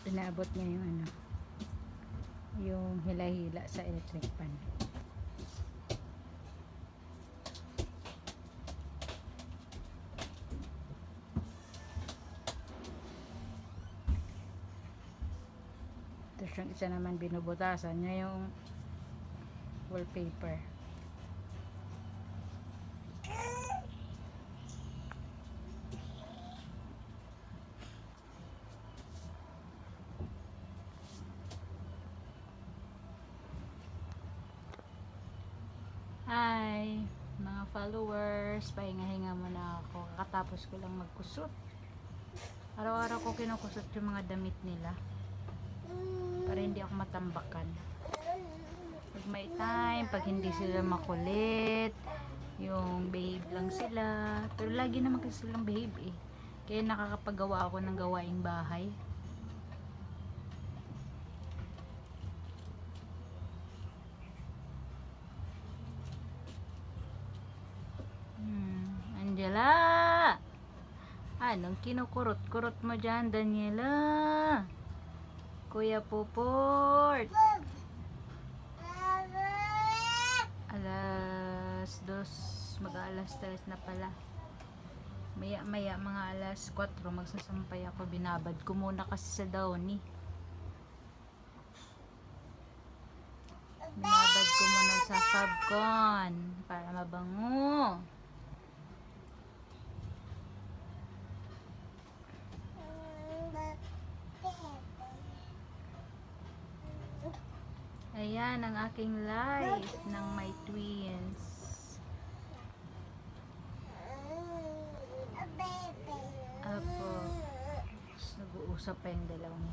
Inaabot niya yung ano, yung hila-hila sa electric pan. Tapos yung isa naman binubutasan niya yung wallpaper. Hi mga followers, pahinga-hinga muna ako. Kakatapos ko lang magkusot. Araw-araw ko kinukusot yung mga damit nila para hindi ako matambakan. Pag may time, pag hindi sila makulit, yung behave lang sila. Pero lagi naman kasi silang behave eh. Kaya nakakapagawa ako ng gawaing bahay. Angela! Anong kinukurot-kurot mo dyan, Daniela? Kuya Puport! Alas 2, mag-alas 3 na pala. Maya mga alas 4 magsasampay ako. Binabad ko muna kasi sa Downy. Binabad ko muna sa Fabcon para mabango. Ayan ang aking life ng my twins. Apo. Nag-uusap pa yung dalawang